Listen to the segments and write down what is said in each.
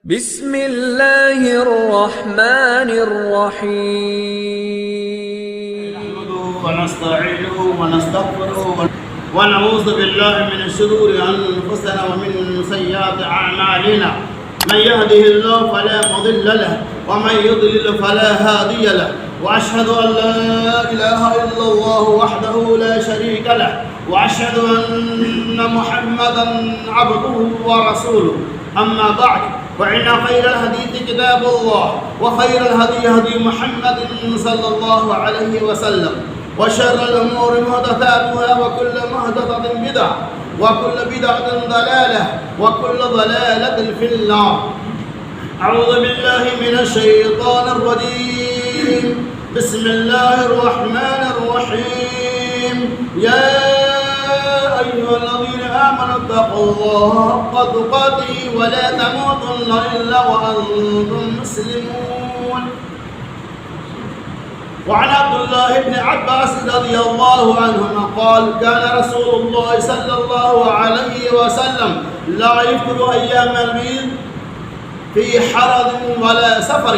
بسم اللہ الرحمن الرحیم نحمده ونستعينه ونستغفره ونعوذ بالله من شرور أنفسنا ومن سيئات أعمالنا من يهده الله فلا مضل له ومن يضلل فلا هادي له وأشهد أن لا إله إلا الله وحده لا شريك له وأشهد أن محمدا عبده ورسوله أما بعد فإن خير الحديث كتاب الله وخير الهدي هدي محمد صلى الله عليه وسلم وشر الأمور محدثاتها وكل محدثة بدعة وكل بدعة ضلالة وكل ضلالة في النار. أعوذ بالله من الشيطان الرجيم. بسم الله الرحمن الرحيم. يا أيها الذين آمنوا اتقوا الله حق تقاته ولا تموتن إلا وأنتم مسلمون. وعن عبد الله بن عباس رضي الله عنهما قال كان رسول الله صلى الله عليه وسلم لا يفطر أيام البيض في حرج ولا سفر.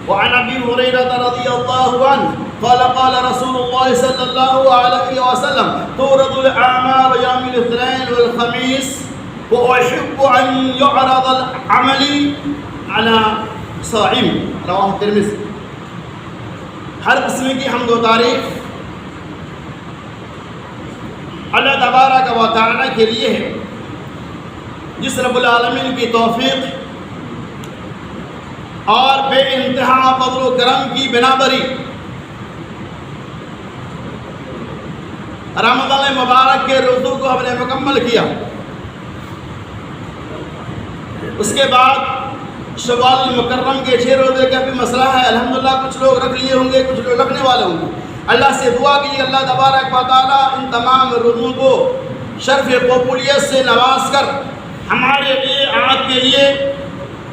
وعن أبي هريرة رضي الله عنه قال قال رسول الله صلى الله عليه وسلم تورد الأعمال يوم الاثنين والخميس وأحب أن يعرض العمل على صائم. رواه الترمذي. ہر قسم کی حمد و تعریف اللہ تبارک و تعالی کے لیے ہے، جس رب العالمین کی توفیق اور بے انتہا فضل و کرم کی بنا بری رمضان مبارک کے روزوں کو ہم نے مکمل کیا. اس کے بعد شوال المکرم کے 6 روزے کا بھی مسئلہ ہے. الحمدللہ کچھ لوگ رکھ لیے ہوں گے، کچھ لوگ رکھنے والے ہوں گے. اللہ سے دعا کیجیے اللہ تبارک و تعالی ان تمام روزوں کو شرف قبولیت سے نواز کر ہمارے لیے آپ کے لیے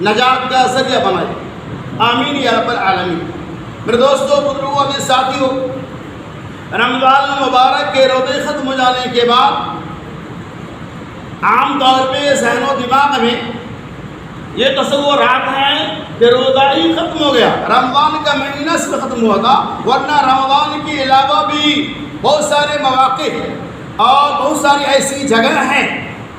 نجات کا ذریعہ بنائے. آمین یا رب العالمین. میرے دوستوں، بزرگوں کے ساتھیوں، رمضان مبارک کے روزے ختم ہو جانے کے بعد عام طور پہ ذہن و دماغ میں یہ تصورات ہیں کہ روزہ ہی ختم ہو گیا، رمضان کا مہینہ سے ختم ہوا تھا، ورنہ رمضان کے علاوہ بھی بہت سارے مواقع اور بہت ساری ایسی جگہ ہیں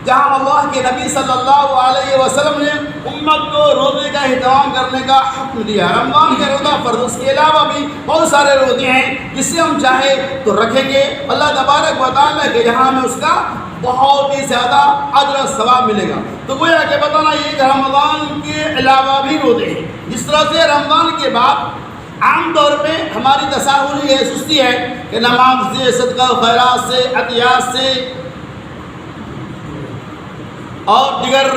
جہاں اللہ کے نبی صلی اللہ علیہ وسلم نے امت کو روزے کا اہتمام کرنے کا حکم دیا. رمضان کے روزہ فرض، اس کے علاوہ بھی بہت سارے روزے ہیں جسے ہم چاہے تو رکھیں گے. اللہ تبارک و تعالیٰ کے یہاں ہمیں اس کا بہت ہی زیادہ اجر و ثواب ملے گا. تو گویا کہ بتانا یہ کہ رمضان کے علاوہ بھی روزے ہیں. جس طرح سے رمضان کے بعد عام طور پہ ہماری تساہل یہ سستی ہے کہ نماز سے، صدقہ و خیرات سے، عطیات سے اور دیگر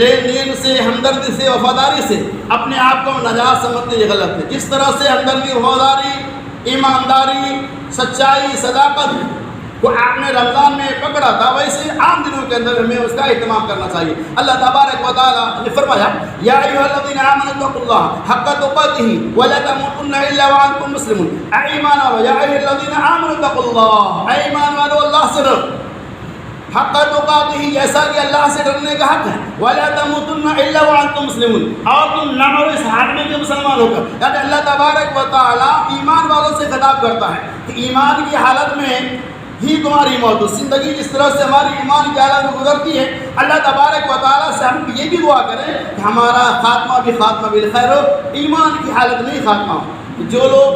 لین دین سے، ہمدردی سے، وفاداری سے اپنے آپ کو نجات سمجھتے، یہ غلط ہے. جس طرح سے ہمدردی، وفاداری، ایمانداری، سچائی، صداقت کو آپ نے رمضان میں پکڑا تھا، ویسے عام دنوں کے اندر ہمیں اس کا اہتمام کرنا چاہیے. اللہ تبارک و تعالیٰ نے فرمایا یا ایھا الذین آمنوا اتقوا اللہ حق تقاتہ ولا تموتن الا وانتم مسلمون. اے ایمان والو، یا ایھا الذین آمنوا اتقوا اللہ، اے ایمان والو اللہ سے ڈرو. حق تقاتہ، جیسا کہ اللہ سے ڈرنے کا حق ہے. ولا تموتن الا وانتم مسلمون، اور تم نہ مرو اس حال میں کہ مسلمان ہو کر. یعنی اللہ تبارک و تعالیٰ ایمان والوں سے خطاب کرتا ہے کہ ایمان کی حالت میں ہی تمہاری موت ہو. زندگی جس طرح سے ہماری ایمان کی حالت میں گزرتی ہے، اللہ تبارک و تعالیٰ سے ہم یہ بھی دعا کریں کہ ہمارا خاتمہ بھی بالخیر ہو، ایمان کی حالت میں ہی خاتمہ ہو. جو لوگ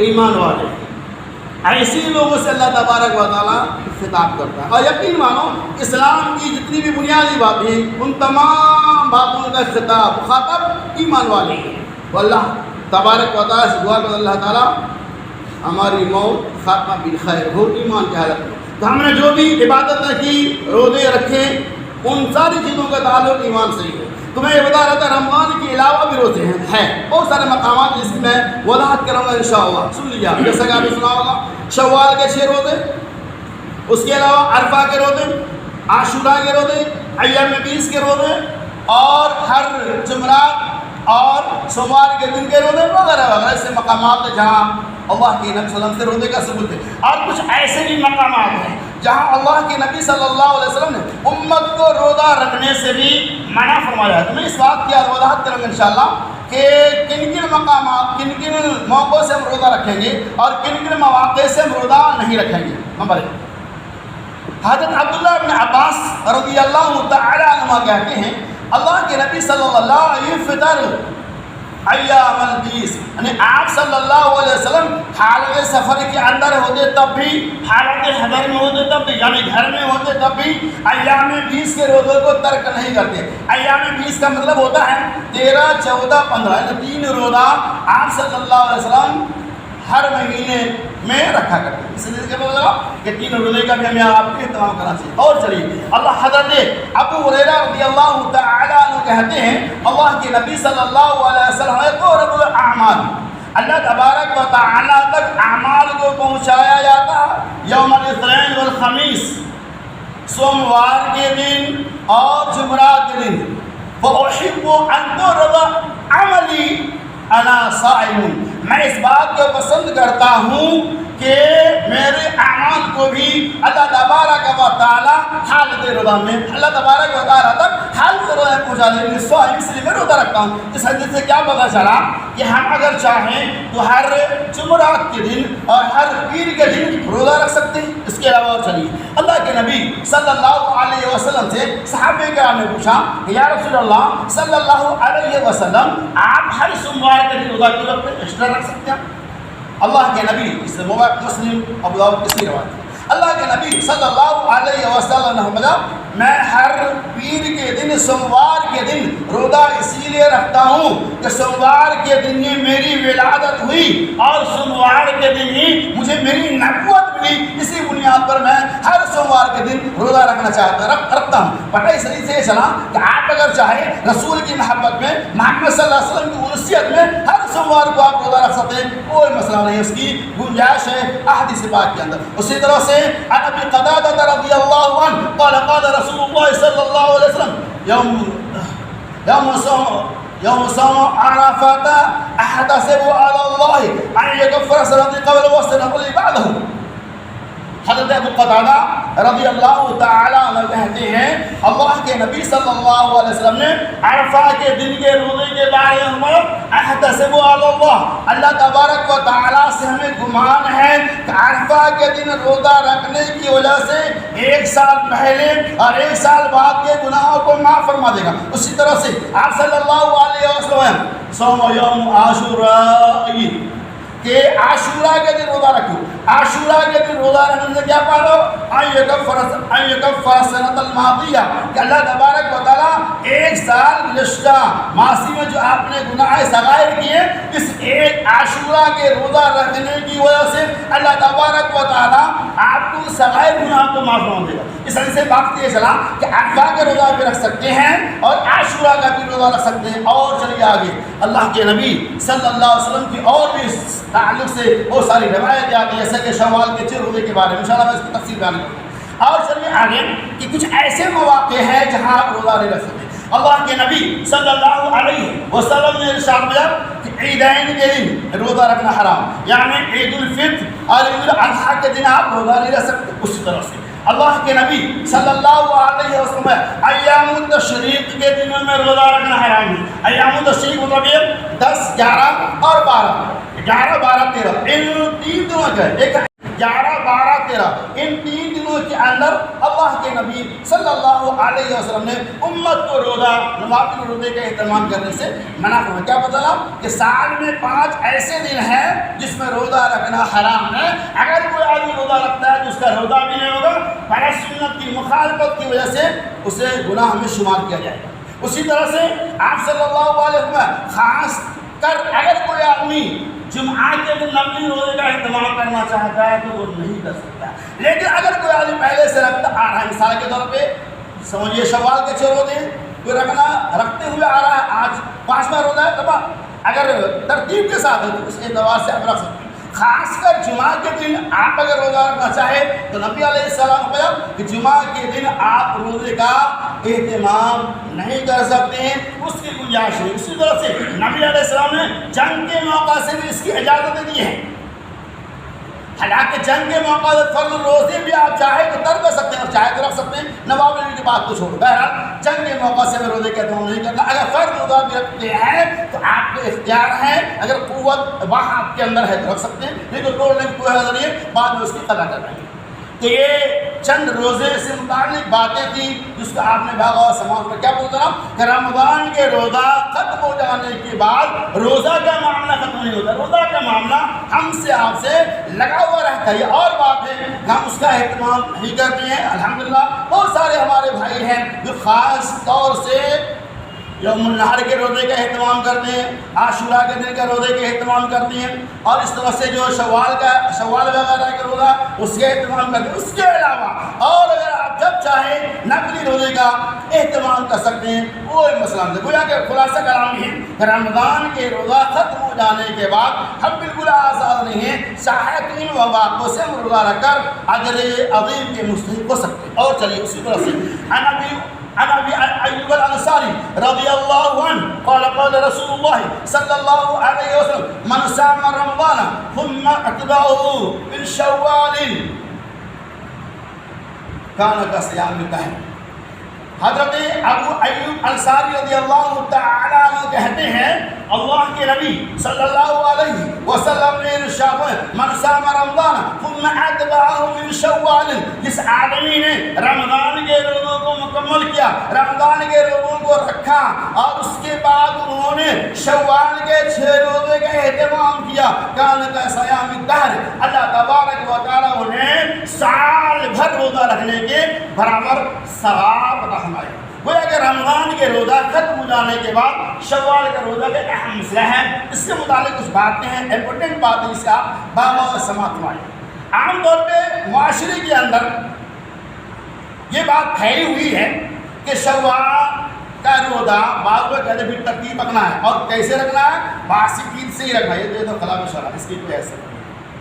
ایمان والے ہیں ایسے لوگوں سے اللہ تبارک و تعالیٰ خطاب کرتا ہے. اور یقین مانو اسلام کی جتنی بھی بنیادی باتیں ہیں ان تمام باتوں کا خطاب مخاطب ایمان والے ہیں. وہ اللہ تبارک و تعالیٰ سے دعا کر اللہ تعالیٰ ہماری موت خاتمہ بالخیر ہو، ایمان کی حالت میں. تو ہم نے جو بھی عبادت کی، روزے رکھے، ان ساری چیزوں کا تعلق ایمان سے ہی ہے. تو میں یہ بتا رہا تھا رمضان کے علاوہ بھی روزے ہیں بہت سارے مقامات جس کی میں وضاحت کروں گا انشاءاللہ. سن لیجیے آپ، جیسا کہ آپ نے سنا ہوگا شوال کے 6 روزے، اس کے علاوہ عرفہ کے روزے، عاشورہ کے روزے، ایام 20 کے روزے، اور ہر جمعرات اور سوموار کے دن کے روزے وغیرہ وغیرہ. ایسے مقامات ہیں جہاں اللہ کے نبی صلی اللہ علیہ وسلم سے روزے کا ثبوت ہے. اور کچھ ایسے بھی مقامات ہیں جہاں اللہ کے نبی صلی اللہ علیہ وسلم نے امت کو روزہ رکھنے سے بھی منع فرمایا ہے۔ تو میں اس بات کی وضاحت کروں گا انشاءاللہ کہ کن کن مقامات، کن کن موقعوں سے ہم روزہ رکھیں گے اور کن کن مواقع سے ہم روزہ نہیں رکھیں گے۔ نمبر 1، حضرت عبداللہ بن عباس رضی اللہ تعالی عنہ کہتے ہیں اللہ کے نبی صلی اللہ علیہ وسلم ایام البیس، یعنی آپ صلی اللہ علیہ وسلم حالت سفر کے اندر ہوتے تب بھی، حالت حضر میں ہوتے تب بھی، یعنی گھر میں ہوتے تب بھی ایام 20 کے روزوں کو ترک نہیں کرتے۔ ایام 20 کا مطلب ہوتا ہے 13، 14، 15، یعنی 3 روزہ آپ صلی اللہ علیہ وسلم ہر مہینے میں رکھا کرتے ہیں۔ اس لیے کہ 3 روزے کا بھی ہمیں آپ کو اہتمام کرنا چاہیے۔ اور چلیے اللہ حضرت ابو ہریرہ رضی اللہ تعالی عنہ کہتے ہیں اللہ کے نبی صلی اللہ علیہ وسلم قرب الاعمال، اللہ تبارک و تعالی تک اعمال کو پہنچایا جاتا یوم الاثنین والخمیس، سوموار کے دن اور جمعرات کے دن۔ وَأُحِبُّ أَن تُعْرَضَ عَمَلِي أَنَا صَائِمٌ، میں اس بات کو پسند کرتا ہوں کہ میرے اعمال کو بھی اللہ تبارک و تعالی حالت روزہ میں، اللہ تبارک و تعالی تک حالت روزہ میں پہنچا دیں گے۔ اس لیے میں روزہ رکھتا ہوں۔ اس حدیث سے کیا پتہ چلا کہ ہم اگر چاہیں تو ہر جمعرات کے دن اور ہر پیر کے دن روزہ رکھ سکتے ہیں۔ اس کے علاوہ چلیے اللہ کے نبی صلی اللہ علیہ وسلم سے صحابہ کرام نے پوچھا کہ یا رسول اللہ صلی اللہ علیہ وسلم آپ ہر سوموار کے دن روزہ کیوں رکھتے ہیں، ایکسٹرا رکھ سکتے ہیں؟ اللہ کے نبی، اس سے مبارک مسلم ابو داؤد کی روایت ہے، اللہ کے نبی صلی اللہ علیہ وسلم نے فرمایا میں ہر پیر کے دن، سوموار کے دن روزہ اسی لیے رکھتا ہوں کہ سوموار کے دن ہی میری ولادت ہوئی اور سوموار کے دن ہی مجھے میری نبوت ملی۔ اسی بنیاد پر میں ہر سوموار کے دن روزہ رکھنا رکھتا ہوں۔ پتہ اس طریقے سے چلا کہ آپ اگر چاہیں رسول کی محبت میں، محمد صلی اللہ علیہ وسلم کی انسیت میں ہر سوموار کو آپ روزہ رکھ سکتے ہیں، کوئی مسئلہ نہیں، اس کی گنجائش ہے احادیث پاک کے اندر۔ اسی طرح سے عن ابی قتادہ رضی اللہ عنہ قال قال رسول اللہ صلی اللہ علیہ وسلم يوم صوم عرفة أحتسب على الله أن يكفر سنة قبل والسنة اللي بعده۔ حضرت ابو قتادہ رضی اللہ تعالی عنہ کہتے ہیں اللہ کے نبی صلی اللہ علیہ وسلم نے عرفہ کے دن کے روزے کے بارے میں احتسب علی اللہ، اللہ تبارک و تعالی سے ہمیں گمان ہے کہ عرفہ کے دن روزہ رکھنے کی وجہ سے 1 سال پہلے اور 1 سال بعد کے گناہوں کو معاف فرما دے گا۔ اسی طرح سے آپ صلی اللہ علیہ وسلم صوم یوم عاشوراء کہ عاشورہ کے دن روزہ رکھو، عاشورہ کے دن روزہ رکھنے سے کیا پالو ان یکفر سنۃ الماضیہ کہ اللہ تبارک و تعالیٰ 1 سال گزشتہ ماضی میں جو آپ نے گناہ صغائر کیے، اس ایک عاشورہ کے روزہ رکھنے کی وجہ سے اللہ تبارک و تعالیٰ آپ کو صغائر گناہ کو معاف فرما دے گا۔ اس طرح سے بات یہ چلا کہ عرفہ کے روزہ بھی رکھ سکتے ہیں اور عاشورہ کا بھی روزہ رکھ سکتے ہیں۔ اور چلیے آگے اللہ کے نبی صلی اللہ علیہ وسلم کی اور بھی تعلق سے بہت ساری روایتیں آتی ہیں، جیسے کہ شوال کے 6 روزے کے بارے میں انشاءاللہ میں اس کی تفصیل بیان کروں گا۔ اور چلیے آگے کہ کچھ ایسے مواقع ہیں جہاں آپ روزہ نہیں رکھ سکتے۔ اللہ کے نبی صلی اللہ علیہ وسلم نے ارشاد کیا کہ عیدین کے دن روزہ رکھنا حرام، یعنی عید الفطر اور عید الاضحیٰ کے دن آپ روزہ نہیں رکھ سکتے۔ اسی طرح سے اللہ کے نبی صلی اللہ علیہ وسلم ایام التشریق کے دنوں میں روزہ رکھنا حرام ہے۔ ایام التشریق مطلب 10، 11 اور 12، 11، 12، 13 ان 3 دنوں کا 11، 12، 13 ان 3 دنوں کے اندر اللہ کے نبی صلی اللہ علیہ وسلم نے امت کو روزہ، نوافل روزے کا اہتمام کرنے سے منع فرمایا۔ کیا پتہ چلا کہ سال میں 5 ایسے دن ہیں جس میں روزہ رکھنا حرام ہے۔ اگر کوئی آدمی روزہ رکھتا ہے تو اس کا روزہ بھی نہیں ہوگا، فرض سنت کی مخالفت کی وجہ سے اسے گناہ میں شمار کیا جائے گا۔ اسی طرح سے آپ صلی اللہ علیہ وسلم خاص کر اگر کوئی آدمی جمعہ کے دن نفلی روزے کا اہتمام کرنا چاہتا ہے تو وہ نہیں کر سکتا، لیکن اگر کوئی آدمی پہلے سے رکھتا آ رہا ہے، مثال کے طور پہ سمجھیے شوال کے 6 روزے کوئی رکھتے ہوئے آ رہا ہے، آج 5واں روزہ ہے، تب اگر ترتیب کے ساتھ ہے تو اس اعتبار سے آپ رکھ سکتے ہیں۔ خاص کر جمعہ کے دن آپ اگر روزہ رکھنا چاہیں تو نبی علیہ السلام نے کہ جمعہ کے دن آپ روزے کا اہتمام نہیں کر سکتے ہیں، اس کی گنجائش ہے۔ اسی طرح سے نبی علیہ السلام نے جنگ کے موقع سے بھی اس کی اجازت دی ہے۔ حالانکہ جنگ کے موقع پر فرض روزے بھی آپ چاہے تو ترک کر سکتے ہیں اور چاہے تو رکھ سکتے ہیں، نوافل کی بات کو چھوڑ. بہرحال جنگ کے موقع سے روزے کا اہتمام نہیں کرنا. اگر فرض روزہ بھی رکھتے ہیں تو آپ کے اختیار ہے، اگر قوت وہاں آپ کے اندر ہے تو رکھ سکتے ہیں، نہیں تو توڑنے کی کوئی حرض نہیں ہے، بعد میں اس کی قضا کریں گے. تو یہ چند روزے سے متعلق باتیں تھیں جس کو آپ نے بھاگا اور سماعت میں کیا بولتا کہ رمضان کے روزہ ختم ہو جانے کے بعد روزہ کا معاملہ ختم نہیں ہوتا، روزہ کا معاملہ ہم سے آپ سے لگا ہوا رہتا ہے. یہ اور بات ہے کہ ہم اس کا اہتمام نہیں کرتے ہیں. الحمدللہ بہت سارے ہمارے بھائی ہیں جو خاص طور سے یوم النہر کے روزے کا اہتمام کرتے ہیں، عاشورہ کے دن کا روزے کا اہتمام کرتے ہیں، اور اس طرح سے جو شوال وغیرہ کا روزہ اس کا اہتمام کرتے ہیں. اس کے علاوہ اور اگر آپ جب چاہیں نقلی روزے کا اہتمام کر سکتے ہیں، کوئی مسئلہ نہیں. گویا کہ خلاصہ کلام یہ ہے کہ رمضان کے روزہ ختم ہو جانے کے بعد ہم بالکل آزاد نہیں ہیں، چاہے تو ان مواقع سے ہم روزہ رکھ کر اجر عظیم کے مستحق ہو سکتے ہیں. اور چلیے اسی طرح سے عن ابي ايوب الانصاري رضي الله عنه قال قال رسول الله صلى الله عليه وسلم من صام رمضان ثم اتبعه من شوال كان كصيام الدهر. حضرت ابو ایوب انصاری رضی اللہ تعالی عنہ کہتے ہیں اللہ کے نبی صلی اللہ علیہ وسلم نے ارشاد فرمایا من صام رمضان ثم اتبعه من شوال، جس آدمی نے رمضان کے روزوں کو مکمل کیا، رمضان کے روزوں کو رکھا اور اس کے بعد انہوں نے شوال کے 6 روزے کا اہتمام کیا، کان کا صیام الدہر، اللہ تبارک و تعالی انہیں سال بھر روزہ رکھنے کے برابر ثواب عطا فرمائے. گویا کہ رمضان کے روزہ ختم ہو جانے کے بعد شوال کا روزہ کا اہم مسئلہ ہے. اس سے متعلق کچھ باتیں ہیں، امپورٹنٹ باتیں، اس کا باغ سماعت فرمائیں. عام طور پہ معاشرے کے اندر یہ بات پھیلی ہوئی ہے کہ شوال کا روزہ بعض لوگ کہتے ہیں ترتیب رکھنا ہے، اور کیسے رکھنا ہے؟ باسی عید سے ہی رکھنا ہے. یہ تو خلاف شرع، اس کی کوئی ایسے نہیں.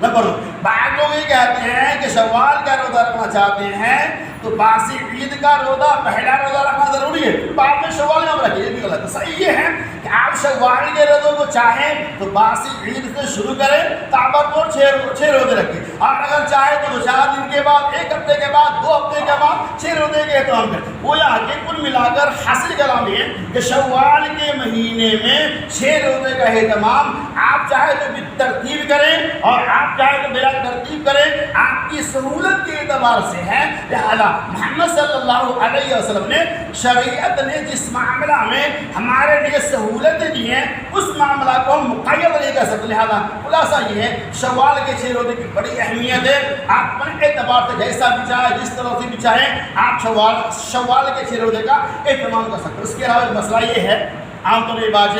نمبر 2، بعض لوگ یہ کہتے ہیں کہ شوال کا روزہ رکھنا چاہتے ہیں تو باسی عید کا روزہ پہلا روزہ رکھنا ضروری ہے، بعد میں شوال میں رکھیں. یہ بھی غلط ہے. صحیح یہ ہے کہ آپ شوال کے روزوں کو چاہیں تو باسی عید سے شروع کریں، تابر 6 روزے رکھیں، اور اگر چاہیں تو 2-4 دن کے بعد، 1 ہفتے کے بعد، 2 ہفتے کے بعد 6 روزے کے اہتمام کریں. وہ یہاں کے کل ملا کر حاصل کلام یہ ہے کہ شوال کے مہینے میں 6 روزے کا اہتمام آپ چاہے تو ترتیب کریں اور آپ چاہے تو بلا ترتیب کریں، آپ کی سہولت کے اعتبار سے ہے. لہذا محمد صلی اللہ علیہ وسلم نے شریعت نے جس معاملہ میں ہمارے لیے سہولتیں دی ہیں اس معاملہ کو ہم مقید نہیں کر سکتے. لہذا خلاصہ یہ ہے شوال کے 6 روزے کی بڑی اہمیت ہے. آپ اپنے اعتبار سے جیسا بھی چاہے، جس طرح سے بھی چاہیں، آپ شوال کے 6 روزے کا اہتمام کر سکتے. اس کے علاوہ مسئلہ یہ ہے، عام طور پر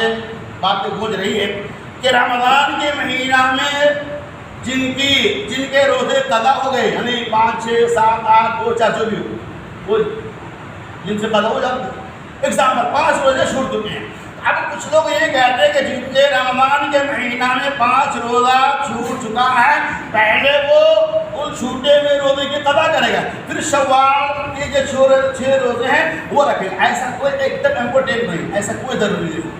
بات گونج رہی ہے کہ رمضان کے مہینہ میں جن کے روزے قضا ہو گئے، یعنی 5 6 7 8 2 4 جو بھی ہو، وہ جن سے قضا ہو جاتے ہیں. ایگزامپل 5 روزے چھوٹ چکے ہیں. اب کچھ لوگ یہ کہتے ہیں کہ جن کے رمضان کے مہینہ میں 5 روزہ چھوٹ چکا ہے، پہلے وہ ان چھوٹے ہوئے روزے کی قضا کرے گا، پھر شوال کے جو 6 روزے ہیں وہ رکھے گا. ایسا کوئی ایک دم امپورٹنٹ نہیں، ایسا کوئی ضروری نہیں.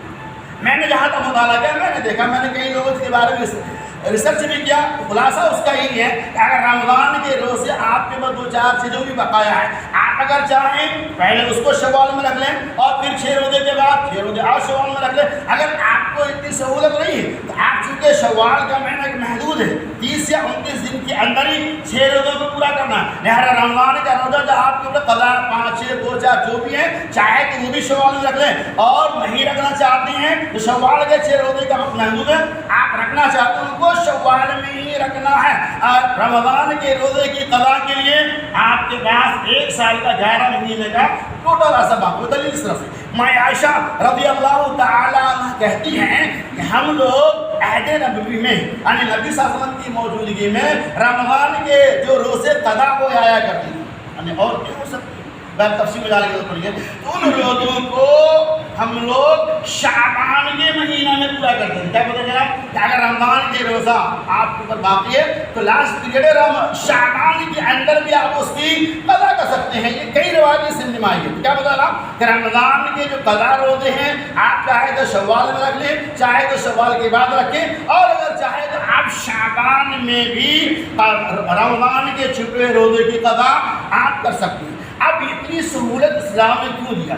میں نے جہاں تک مطالعہ کیا، میں نے دیکھا، میں نے کئی لوگوں کے بارے میں ریسرچ بھی کیا. خلاصہ اس کا یہی ہے کہ اگر رمضان کے روزے آپ کے پاس 2-4 چیزوں بھی بقایا ہے، آپ اگر چاہیں پہلے اس کو شوال میں رکھ لیں اور پھر 6 روزے کے بعد 6 روزے اور شوال میں رکھ لیں. اگر آپ کو اتنی سہولت نہیں ہے تو آپ چونکہ شوال کا مہینہ ایک محدود ہے، 30 یا 29 دن کے اندر ہی 6 روزوں کو پورا کرنا ہے. لہٰذا رمضان کا روزہ جو آپ کے اوپر قضا 5 6 2 4 جو بھی ہے، چاہے تو وہ بھی شوال میں رکھ لیں، اور نہیں رکھنا چاہتے ہیں تو شوال کے 6 روزے کا وقت محدود ہے، آپ رکھنا چاہتے ہیں ان کو شوال میں ہی رکھنا ہے. اور رمضان کے روزے کی قضا کے لیے آپ کے پاس 1 سال کا 11 مہینے کا ٹوٹل اسباب آپ کو دلیل اس طرف سے. ماں عائشہ رضی اللہ تعالی عنہ کہتی ہیں کہ ہم لوگ عہد نبوی میں، یعنی نبی صلی اللہ علیہ وسلم کی موجودگی میں رمضان کے جو روزے قضا ہو آیا کرتے ہیں، یعنی اور کیوں ہو سکتے ہیں، بہت تفصیل میں جانے کی ضرورت پڑی ہے. ان روزوں کو ہم لوگ شعبان کے مہینہ میں پورا کرتے ہیں. کیا پتہ چلا کہ اگر رمضان کے روزہ آپ کے اوپر باقی ہے تو لاسٹ پیریڈ شعبان کے اندر بھی آپ اس کی قضا کر سکتے ہیں. یہ کئی روایتیں سننے میں آئی ہے. کیا پتہ چلا کہ رمضان کے جو قضا روزے ہیں آپ چاہے تو شوال میں رکھ لیں، چاہے تو شوال کے بعد رکھیں، اور اگر چاہے تو آپ شعبان میں بھی رمضان کے چھپے روزے کی قضا آپ کر سکتے ہیں۔ اب اتنی سہولت اسلام نے کیوں دیا؟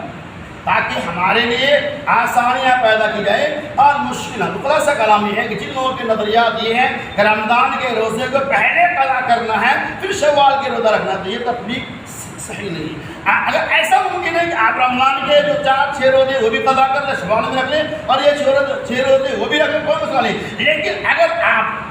تاکہ ہمارے لیے آسانیاں پیدا کی جائے اور مشکلات۔ خلاصہ کلام یہ ہے کہ جن لوگوں کے نظریات یہ ہیں کہ رمضان کے روزے کو پہلے قضا کرنا ہے پھر شوال کے روزہ رکھنا، تو یہ تطبیق صحیح نہیں۔ اگر ایسا ممکن ہے کہ آپ رمضان کے جو 4-6 روزے وہ بھی قضا کر لیں، شوال میں رکھ لیں، اور یہ 6 روزے وہ بھی رکھ لیں، کوئی مسئلہ نہیں۔ لیکن اگر آپ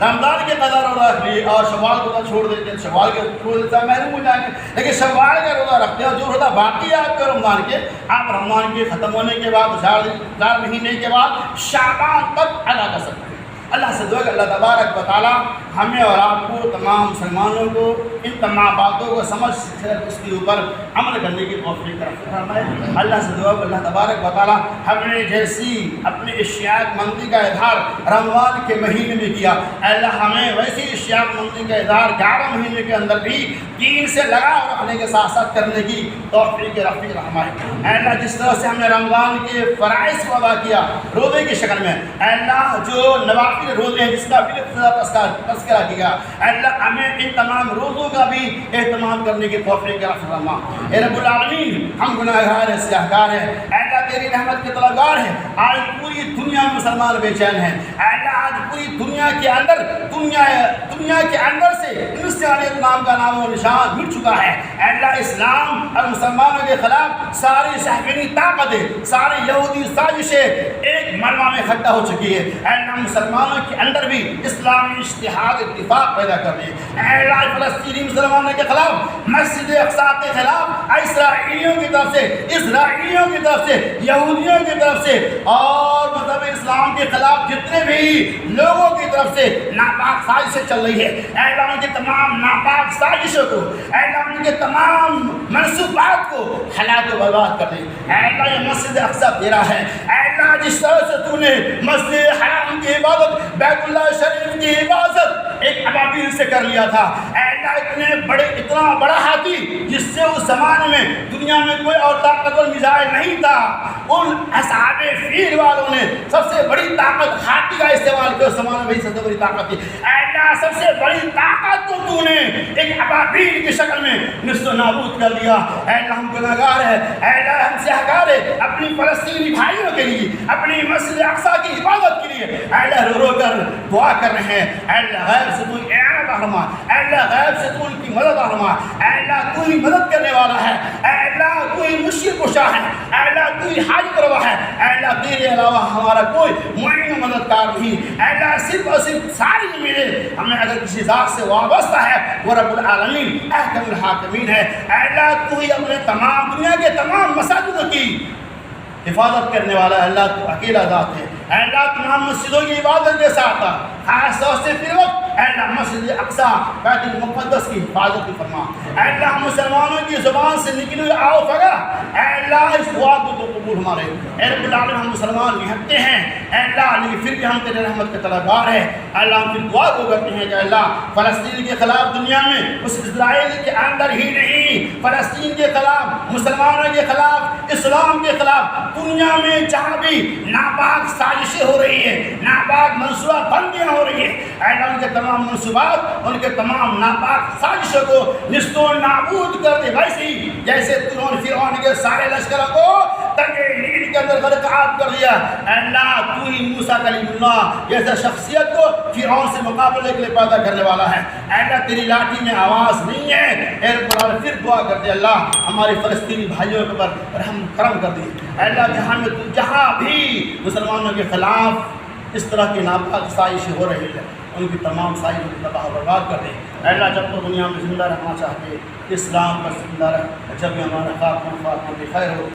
رمضان کے قضا روزہ رکھ لیے اور شوال کو روزہ چھوڑ دیتے ہیں، شوال کے روزے سے محروم ہو جائیں گے، لیکن شوال کا روزہ رکھتے ہیں اور جو روزہ باقی ہے آپ کے رمضان کے، آپ رمضان کے ختم ہونے کے بعد 4 مہینے کے بعد شعبان تک ادا کر سکتے ہیں۔ اللہ سے دعا کہ اللہ تبارک و تعالیٰ ہمیں اور آپ کو تمام مسلمانوں کو ان تمام باتوں کو سمجھ کر اس کے اوپر عمل کرنے کی توفیق عطا فرمائے۔ اللہ سے دعا کہ اللہ تبارک و تعالیٰ ہم نے جیسی اپنی اشتیاق مندی کا اظہار رمضان کے مہینے میں کیا، اللہ ہمیں ویسی اشتیاق مندی کا اظہار 11 مہینے کے اندر بھی دین سے لگاؤ رکھنے کے ساتھ ساتھ کرنے کی توفیق رفیق رحمائے۔ اے اللہ جس طرح سے ہم نے رمضان کے فرائض کو ادا کیا روزے کی شکل میں، اے اللہ جو نوافل روزے ہیں جس کا بھی تذکرہ کیا، اے اللہ ہمیں ان تمام روزوں کا بھی اہتمام کرنے کی توفیق عطا فرما۔ اے رب العالمین ہم گناہگار ہیں، سیاہکار ہیں، اے اللہ تیری رحمت کے طلبگار ہیں۔ آج پوری دنیا میں مسلمان بے چین ہیں، اے اللہ آج پوری دنیا کے اندر سے انسانیت نام کا نام و نشان مٹ چکا ہے۔ اے اللہ اسلام اور مسلمانوں کے خلاف ساری صہیونی طاقتیں، ساری یہودی سازشیں ایک مرمہ میں اکٹھا ہو چکی ہے۔ اے اللہ مسلمانوں کے اندر بھی اسلامی اتحاد اتفاق پیدا کر دے۔ اے اللہ فلسطینی مسلمانوں کے خلاف، مسجد اقصیٰ کے خلاف، اسرائیلیوں کی طرف سے یہودیوں کی طرف سے اور مذہب اسلام کے خلاف جتنے بھی لوگوں کی طرف سے ناپاک سازشیں چل رہی ہے، اے اللہ ان کے تمام ناپاک سازشوں کو، اے اللہ ان کے تمام منصوبات کو ہلاک و برباد کر دے۔ اے اللہ یہ مسجد اقصیٰ تیرا ہے، اے اللہ جس طرح سے تو نے مسجد حرام کی عبادت، بیت اللہ شریف کی عبادت ایک ابابیل سے کر لیا تھا، اے اللہ اتنا بڑا ہاتھی جس سے اس زمانے میں دنیا میں کوئی اور طاقتور میزائل نہیں تھا، ان اصحاب فیل والوں نے سب سے بڑی طاقت ہاتھی کا استعمال کیا، اس زمانے میں سب سے بڑی طاقت تھی۔ اے اللہ سب سے بڑی طاقت کو تو نے ایک ابابیل کی شکل میں نصف و نابود کر دیا۔ اے اللہ ہم گناہگار ہیں، اے اللہ ہم سیاہکار ہیں، اپنی فلسطینی بھائیوں کے لیے، اپنی مسجد اقصیٰ کی حفاظت کے لیے اے اللہ رو رو کر دعا کر رہے ہیں۔ اے اللہ غیب سے تو اعانت فرما، اے اللہ غیب سے تو ان کی مدد فرما، اے اللہ تو ہی مدد کرنے والا ہے، اے اللہ تو ہی مشکل کشا ہے، اے اللہ تو ہی حاجت روا ہے، اے اللہ تیرے علاوہ ہمارا کوئی معین و مددگار نہیں۔ اے اللہ صرف اور صرف ساری زمینیں ہمیں اگر کسی ذات سے وابستہ ہے وہ رب العالمین احکم الحاکمین ہے۔ اے اللہ تو ہی اپنے تمام دنیا کے تمام مساجدوں کی حفاظت کرنے والا ہے، اللہ تو اکیلا ذات ہے۔ اے اللہ تمام مسجدوں کی عبادت کے ساتھ خاص طور سے فی الوقت اے اللہ مسجد اقصیٰ بیت المقدس کی حفاظت کی فرما۔ اے اللہ مسلمانوں کی زبان سے نکلی ہوئی آؤ فگا، اے اللہ اس دعا کو تو قبول ہمارے۔ اے رب العالمین ہم مسلمان نہتے ہیں اے اللہ، لیکن پھر بھی ہم تیرے رحمت کے طلبگار ہیں۔ اے اللہ ہم پھر دعا کو کرتے ہیں کہ اللہ فلسطین کے خلاف دنیا میں اس اسرائیل کے اندر ہی نہیں، فلسطین کے خلاف، مسلمانوں کے خلاف، اسلام کے خلاف دنیا میں جہاں بھی ناپاک سازشیں ہو رہی ہیں، ناپاک منصوبہ بندیاں ہو رہی ہیں، اے اللہ ان کے تمام منصوبات، ان کے تمام ناپاک سازشوں کو نست و نابود کر دے، ویسے ہی جیسے فرعون کے سارے لشکروں کو تنگے نیل کے اندر غرقاب کر دیا۔ اے اللہ تو ہی موسیٰ کلیم اللہ جیسے شخصیت کو فرعون سے مقابلے کے لیے پیدا کرنے والا ہے۔ اے اللہ تیری لاٹھی میں آواز نہیں ہے، اے رب العالمین پھر دعا کر دے اللہ ہمارے فلسطینی بھائیوں کے پر رحم کرم کر دے۔ اے اللہ جہاں بھی مسلمانوں کے خلاف اس طرح کی ناپاک سازشیں ہو رہی ہے ان کی تمام سازشوں کو تباہ و برباد کر دے۔ اے اللہ جب تو دنیا میں زندہ رہنا چاہتے اسلام پر زندہ رہ، جب بھی ہمارا خاتمہ بخیر ہو۔